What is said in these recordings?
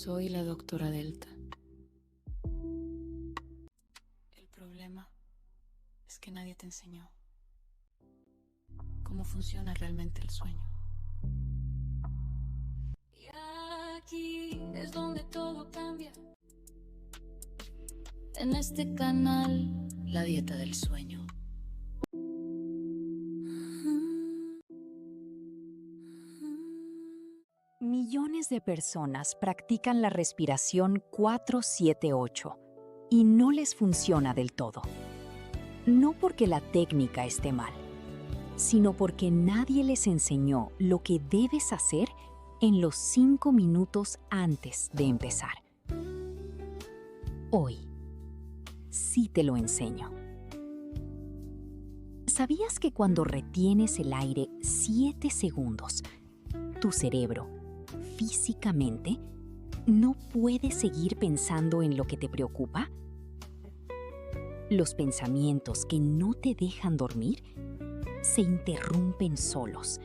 Soy la doctora Delta. El problema es que nadie te enseñó cómo funciona realmente el sueño. Y aquí es donde todo cambia. En este canal, la dieta del sueño. Millones de personas practican la respiración 4-7-8 y no les funciona del todo. No porque la técnica esté mal, sino porque nadie les enseñó lo que debes hacer en los 5 minutos antes de empezar. Hoy, sí te lo enseño. ¿Sabías que cuando retienes el aire 7 segundos, tu cerebro, físicamente, no puede seguir pensando en lo que te preocupa? Los pensamientos que no te dejan dormir se interrumpen solos.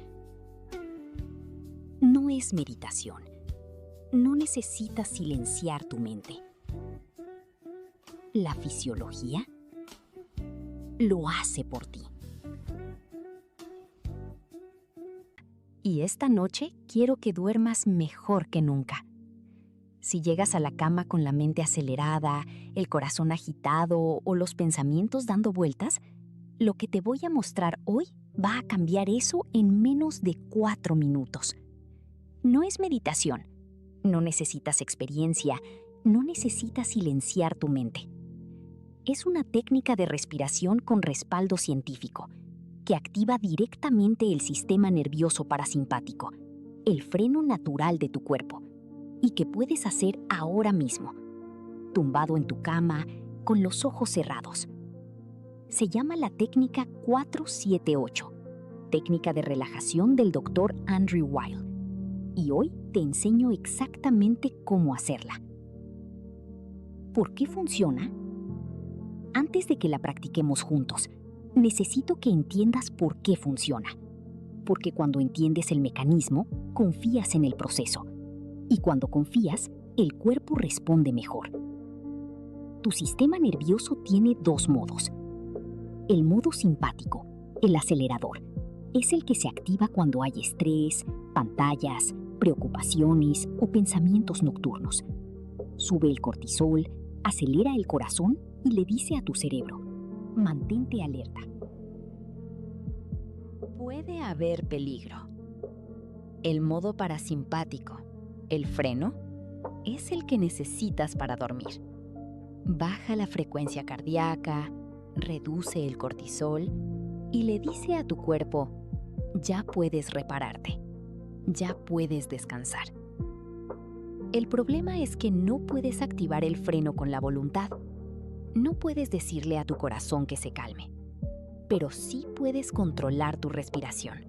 No es meditación. No necesitas silenciar tu mente. La fisiología lo hace por ti. Y esta noche quiero que duermas mejor que nunca. Si llegas a la cama con la mente acelerada, el corazón agitado o los pensamientos dando vueltas, lo que te voy a mostrar hoy va a cambiar eso en menos de 4 minutos. No es meditación. No necesitas experiencia. No necesitas silenciar tu mente. Es una técnica de respiración con respaldo científico que activa directamente el sistema nervioso parasimpático, el freno natural de tu cuerpo, y que puedes hacer ahora mismo, tumbado en tu cama, con los ojos cerrados. Se llama la técnica 4-7-8, técnica de relajación del Dr. Andrew Weil, y hoy te enseño exactamente cómo hacerla. ¿Por qué funciona? Antes de que la practiquemos juntos, necesito que entiendas por qué funciona. Porque cuando entiendes el mecanismo, confías en el proceso. Y cuando confías, el cuerpo responde mejor. Tu sistema nervioso tiene 2 modos. El modo simpático, el acelerador, es el que se activa cuando hay estrés, pantallas, preocupaciones o pensamientos nocturnos. Sube el cortisol, acelera el corazón y le dice a tu cerebro: mantente alerta. Puede haber peligro. El modo parasimpático, el freno, es el que necesitas para dormir. Baja la frecuencia cardíaca, reduce el cortisol y le dice a tu cuerpo: ya puedes repararte, ya puedes descansar. El problema es que no puedes activar el freno con la voluntad. No puedes decirle a tu corazón que se calme, pero sí puedes controlar tu respiración.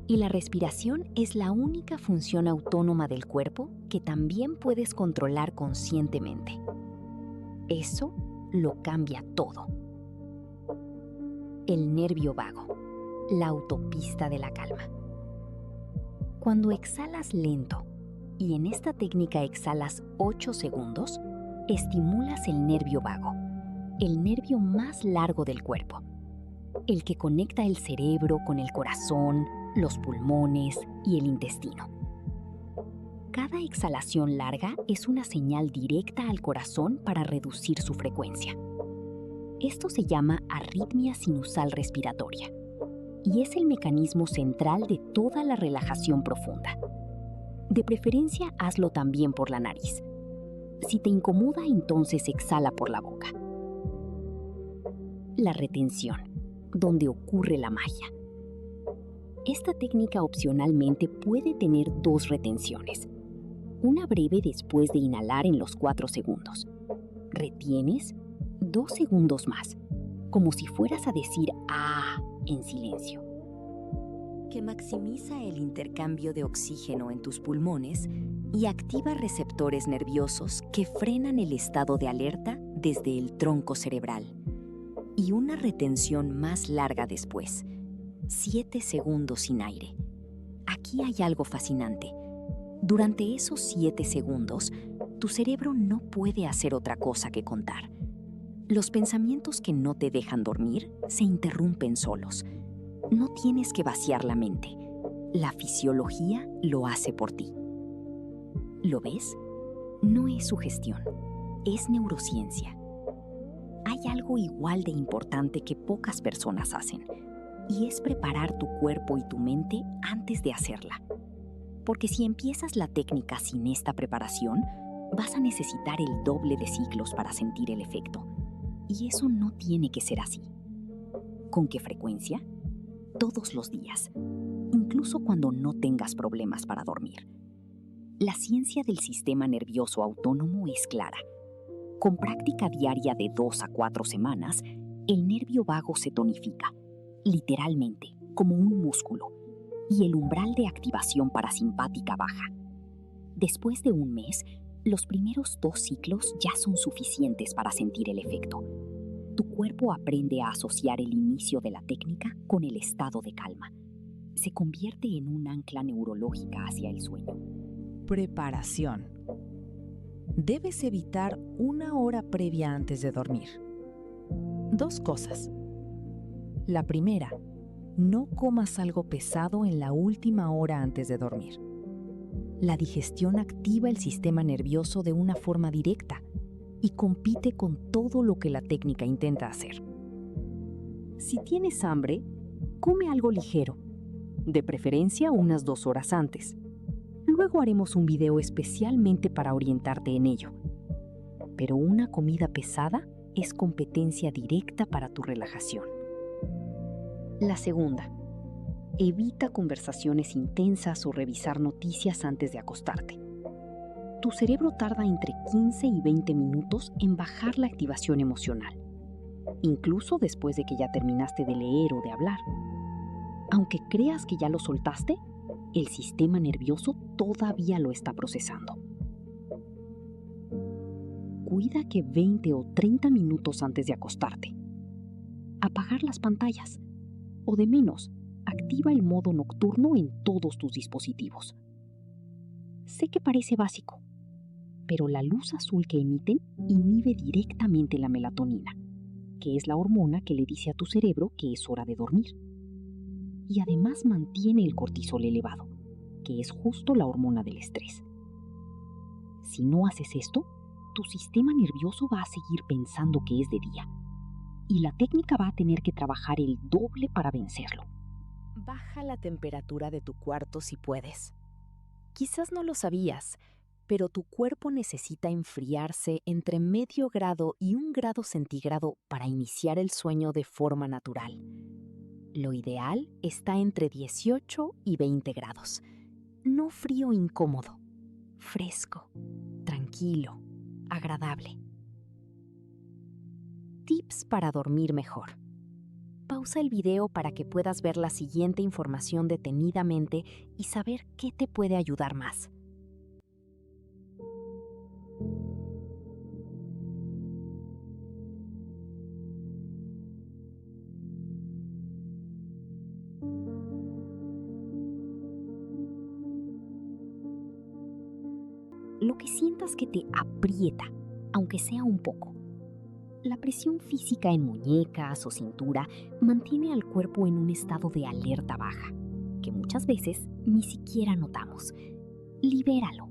Y la respiración es la única función autónoma del cuerpo que también puedes controlar conscientemente. Eso lo cambia todo. El nervio vago, la autopista de la calma. Cuando exhalas lento, y en esta técnica exhalas 8 segundos, estimulas el nervio vago, el nervio más largo del cuerpo, el que conecta el cerebro con el corazón, los pulmones y el intestino. Cada exhalación larga es una señal directa al corazón para reducir su frecuencia. Esto se llama arritmia sinusal respiratoria y es el mecanismo central de toda la relajación profunda. De preferencia, hazlo también por la nariz. Si te incomoda, entonces exhala por la boca. La retención, donde ocurre la magia. Esta técnica opcionalmente puede tener 2 retenciones. Una breve después de inhalar en los 4 segundos. Retienes 2 segundos más, como si fueras a decir "ah" en silencio, que maximiza el intercambio de oxígeno en tus pulmones y activa receptores nerviosos que frenan el estado de alerta desde el tronco cerebral. Y una retención más larga después, 7 segundos sin aire. Aquí hay algo fascinante. Durante esos 7 segundos, tu cerebro no puede hacer otra cosa que contar. Los pensamientos que no te dejan dormir se interrumpen solos. No tienes que vaciar la mente. La fisiología lo hace por ti. ¿Lo ves? No es sugestión, es neurociencia. Hay algo igual de importante que pocas personas hacen, y es preparar tu cuerpo y tu mente antes de hacerla. Porque si empiezas la técnica sin esta preparación, vas a necesitar el doble de ciclos para sentir el efecto. Y eso no tiene que ser así. ¿Con qué frecuencia? Todos los días, incluso cuando no tengas problemas para dormir. La ciencia del sistema nervioso autónomo es clara. Con práctica diaria de 2 a 4 semanas, el nervio vago se tonifica, literalmente, como un músculo, y el umbral de activación parasimpática baja. Después de un mes, los primeros 2 ciclos ya son suficientes para sentir el efecto. Tu cuerpo aprende a asociar el inicio de la técnica con el estado de calma. Se convierte en un ancla neurológica hacia el sueño. Preparación. Debes evitar 1 hora previa antes de dormir. 2 cosas. La primera, no comas algo pesado en la última hora antes de dormir. La digestión activa el sistema nervioso de una forma directa y compite con todo lo que la técnica intenta hacer. Si tienes hambre, come algo ligero, de preferencia unas 2 horas antes. Luego haremos un video especialmente para orientarte en ello. Pero una comida pesada es competencia directa para tu relajación. La segunda, evita conversaciones intensas o revisar noticias antes de acostarte. Tu cerebro tarda entre 15 y 20 minutos en bajar la activación emocional, incluso después de que ya terminaste de leer o de hablar. Aunque creas que ya lo soltaste, el sistema nervioso todavía lo está procesando. Cuida que 20 o 30 minutos antes de acostarte. Apagar las pantallas. O de menos, activa el modo nocturno en todos tus dispositivos. Sé que parece básico, pero la luz azul que emiten inhibe directamente la melatonina, que es la hormona que le dice a tu cerebro que es hora de dormir. Y además mantiene el cortisol elevado, que es justo la hormona del estrés. Si no haces esto, tu sistema nervioso va a seguir pensando que es de día, y la técnica va a tener que trabajar el doble para vencerlo. Baja la temperatura de tu cuarto si puedes. Quizás no lo sabías, pero tu cuerpo necesita enfriarse entre medio grado y 1 grado centígrado para iniciar el sueño de forma natural. Lo ideal está entre 18 y 20 grados. No frío incómodo, fresco, tranquilo, agradable. Tips para dormir mejor. Pausa el video para que puedas ver la siguiente información detenidamente y saber qué te puede ayudar más. Lo que sientas que te aprieta, aunque sea un poco. La presión física en muñecas o cintura mantiene al cuerpo en un estado de alerta baja, que muchas veces ni siquiera notamos. Libéralo.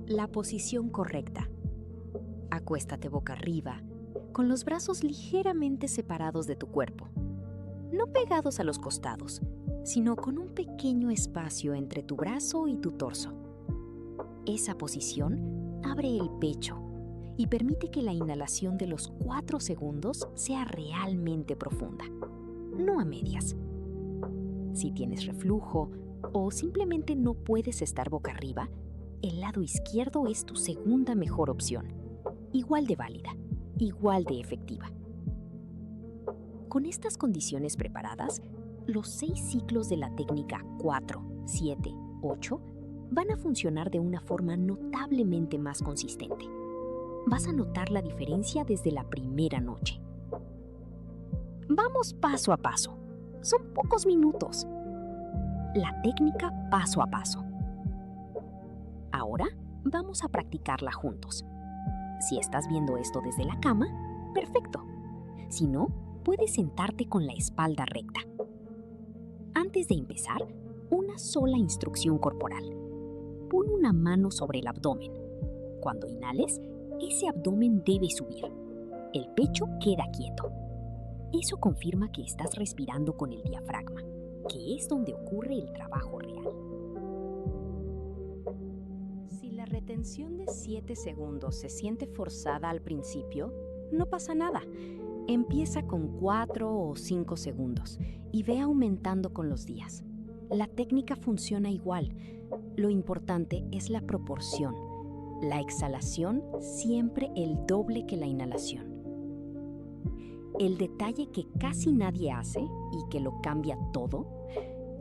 La posición correcta. Acuéstate boca arriba, con los brazos ligeramente separados de tu cuerpo. No pegados a los costados, sino con un pequeño espacio entre tu brazo y tu torso. Esa posición abre el pecho y permite que la inhalación de los 4 segundos sea realmente profunda. no a medias. Si tienes reflujo o simplemente no puedes estar boca arriba, el lado izquierdo es tu segunda mejor opción, igual de válida, igual de efectiva. Con estas condiciones preparadas, los 6 ciclos de la técnica 4, 7, 8 van a funcionar de una forma notablemente más consistente. Vas a notar la diferencia desde la primera noche. Vamos paso a paso. Son pocos minutos. La técnica paso a paso. Ahora vamos a practicarla juntos. Si estás viendo esto desde la cama, perfecto. Si no, puedes sentarte con la espalda recta. Antes de empezar, una sola instrucción corporal. Pon una mano sobre el abdomen. Cuando inhales, ese abdomen debe subir. El pecho queda quieto. Eso confirma que estás respirando con el diafragma, que es donde ocurre el trabajo real. Si la retención de 7 segundos se siente forzada al principio, no pasa nada. Empieza con 4 o 5 segundos y ve aumentando con los días. La técnica funciona igual. Lo importante es la proporción. La exhalación siempre el doble que la inhalación. El detalle que casi nadie hace y que lo cambia todo,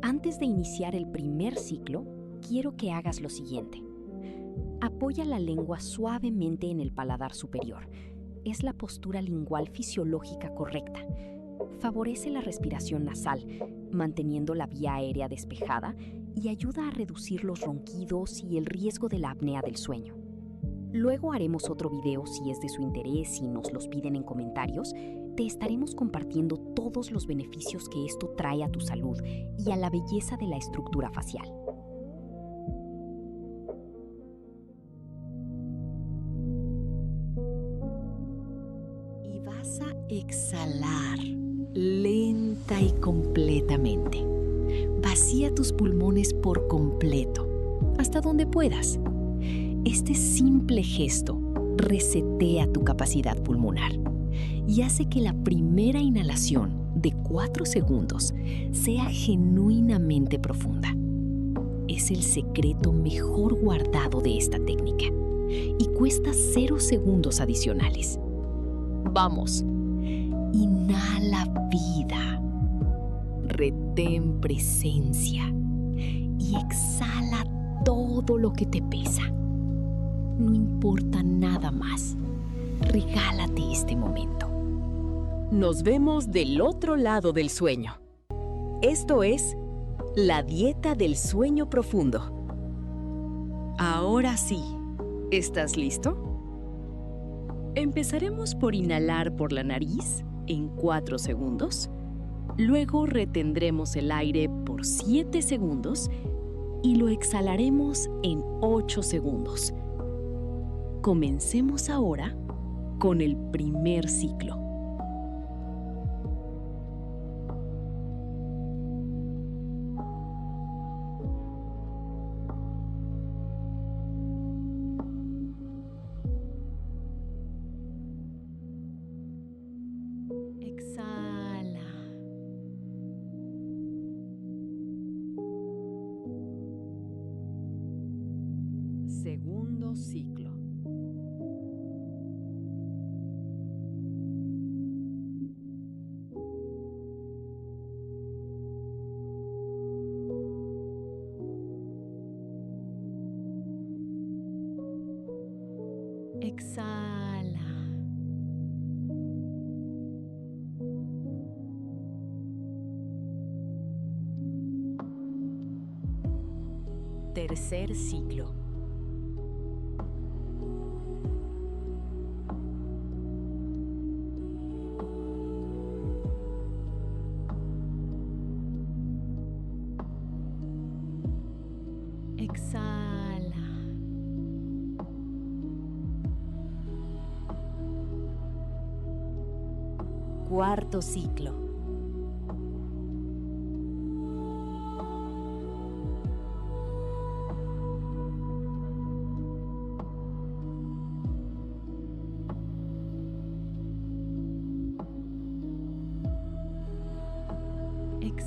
antes de iniciar el primer ciclo, quiero que hagas lo siguiente. Apoya la lengua suavemente en el paladar superior. Es la postura lingual fisiológica correcta. Favorece la respiración nasal, manteniendo la vía aérea despejada y ayuda a reducir los ronquidos y el riesgo de la apnea del sueño. Luego haremos otro video si es de su interés y nos los piden en comentarios. Te estaremos compartiendo todos los beneficios que esto trae a tu salud y a la belleza de la estructura facial. Y vas a exhalar lenta y completamente. Vacía tus pulmones por completo, hasta donde puedas. Este simple gesto resetea tu capacidad pulmonar y hace que la primera inhalación de 4 segundos sea genuinamente profunda. Es el secreto mejor guardado de esta técnica y cuesta 0 segundos adicionales. ¡Vamos! Inhala vida, retén presencia y exhala todo lo que te pesa. No importa nada más. Regálate este momento. Nos vemos del otro lado del sueño. Esto es la dieta del sueño profundo. Ahora sí, ¿estás listo? Empezaremos por inhalar por la nariz en 4 segundos. Luego retendremos el aire por 7 segundos y lo exhalaremos en 8 segundos. Comencemos ahora con el primer ciclo. Exhala. Segundo ciclo. Exhala. Tercer ciclo. Exhala. Cuarto ciclo.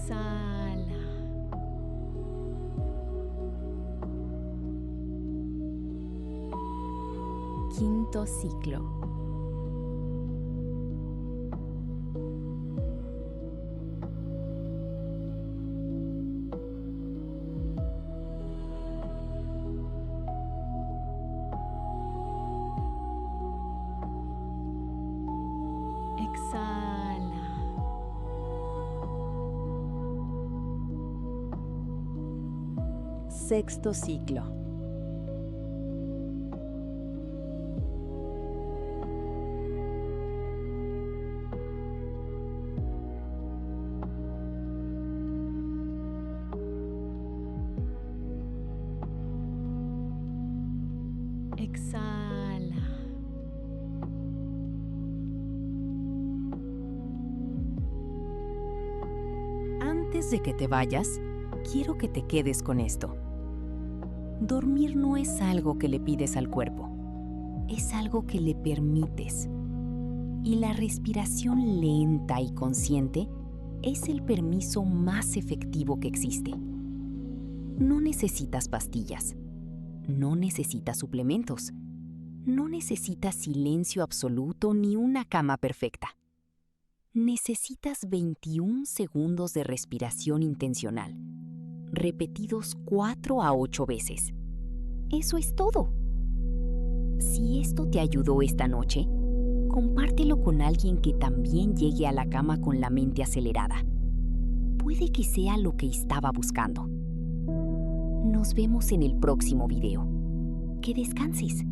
Exhala. Quinto ciclo. Exhala. Sexto ciclo. Exhala. Antes de que te vayas, quiero que te quedes con esto. Dormir no es algo que le pides al cuerpo, es algo que le permites. Y la respiración lenta y consciente es el permiso más efectivo que existe. No necesitas pastillas, no necesitas suplementos, no necesitas silencio absoluto ni una cama perfecta. Necesitas 21 segundos de respiración intencional, repetidos 4 a 8 veces. Eso es todo. Si esto te ayudó esta noche, compártelo con alguien que también llegue a la cama con la mente acelerada. Puede que sea lo que estaba buscando. Nos vemos en el próximo video. Que descanses.